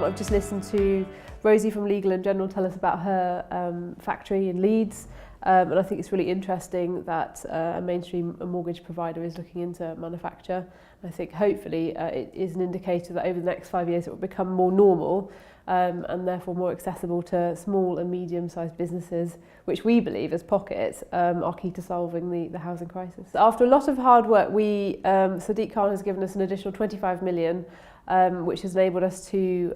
I've just listened to Rosie from Legal & General tell us about her factory in Leeds, and I think it's really interesting that a mainstream mortgage provider is looking into manufacture. I think hopefully it is an indicator that over the next 5 years it will become more normal and therefore more accessible to small and medium-sized businesses, which we believe as pockets are key to solving the housing crisis. After a lot of hard work, Sadiq Khan has given us an additional 25 million, which has enabled us to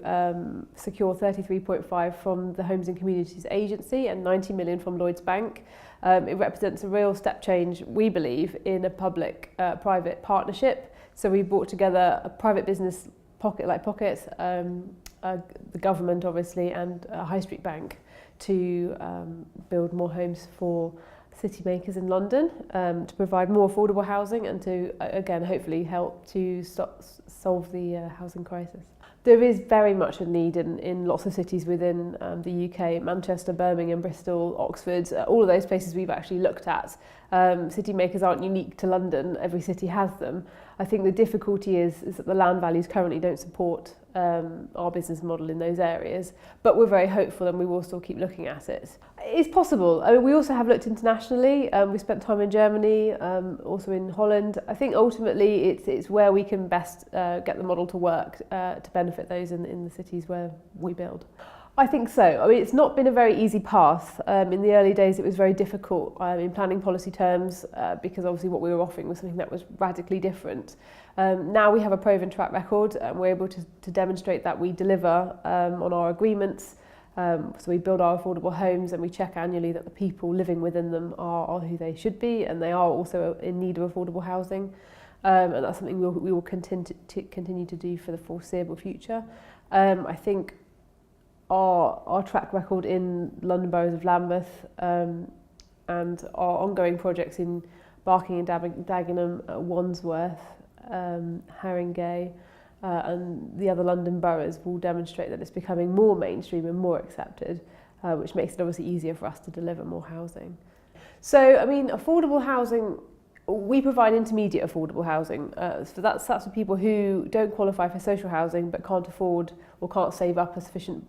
secure 33.5 from the Homes and Communities Agency and 90 million from Lloyds Bank. It represents a real step change, we believe, in a public-private partnership. So we brought together a private business like Pocket, the government obviously, and a high street bank to build more homes for city makers in London, to provide more affordable housing and to, again, hopefully help to solve the housing crisis. There is very much a need in lots of cities within the UK, Manchester, Birmingham, Bristol, Oxford, all of those places we've actually looked at. City makers aren't unique to London, every city has them. I think the difficulty is that the land values currently don't support our business model in those areas, but we're very hopeful and we will still keep looking at it. It's possible. I mean, we also have looked internationally. We spent time in Germany, also in Holland. I think ultimately it's where we can best get the model to work to benefit those in the cities where we build. I think so. I mean, it's not been a very easy path. In the early days, it was very difficult in planning policy terms because obviously what we were offering was something that was radically different. Now we have a proven track record and we're able to demonstrate that we deliver on our agreements. So we build our affordable homes and we check annually that the people living within them are who they should be, and they are also in need of affordable housing. And that's something we will continue to do for the foreseeable future. I think our track record in London boroughs of Lambeth and our ongoing projects in Barking and Dagenham, Wandsworth, Haringey and the other London boroughs will demonstrate that it's becoming more mainstream and more accepted, which makes it obviously easier for us to deliver more housing. So, I mean, affordable housing, we provide intermediate affordable housing. So that's for people who don't qualify for social housing but can't afford or can't save up a sufficient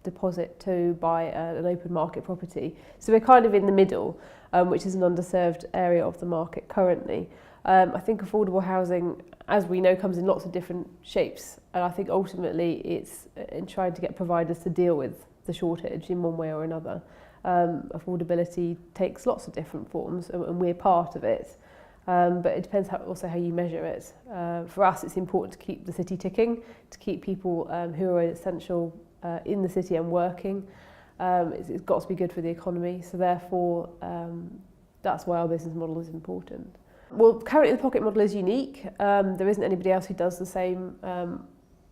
deposit to buy an open market property. So we're kind of in the middle, which is an underserved area of the market currently. I think affordable housing, as we know, comes in lots of different shapes, and I think ultimately it's in trying to get providers to deal with the shortage in one way or another. Affordability takes lots of different forms and we're part of it, but it depends also how you measure it. For us, it's important to keep the city ticking, to keep people who are essential in the city and working. It's got to be good for the economy, so therefore that's why our business model is important. Well, currently the Pocket model is unique. There isn't anybody else who does the same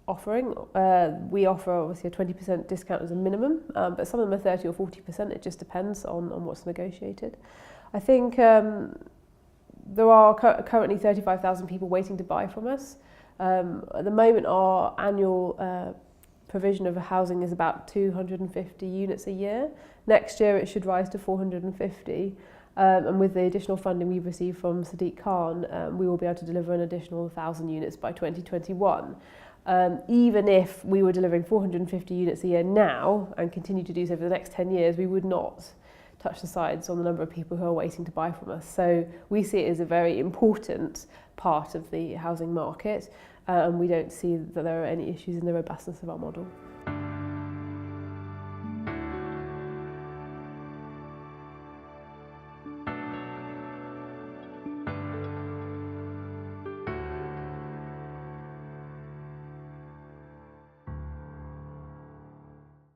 offering. We offer obviously a 20% discount as a minimum, but some of them are 30 or 40%. It just depends on what's negotiated. I think there are currently 35,000 people waiting to buy from us. At the moment, our annual provision of housing is about 250 units a year. Next year, it should rise to 450. And with the additional funding we've received from Sadiq Khan, we will be able to deliver an additional 1,000 units by 2021. Even if we were delivering 450 units a year now and continue to do so for the next 10 years, we would not touch the sides on the number of people who are waiting to buy from us. So we see it as a very important part of the housing market, and we don't see that there are any issues in the robustness of our model.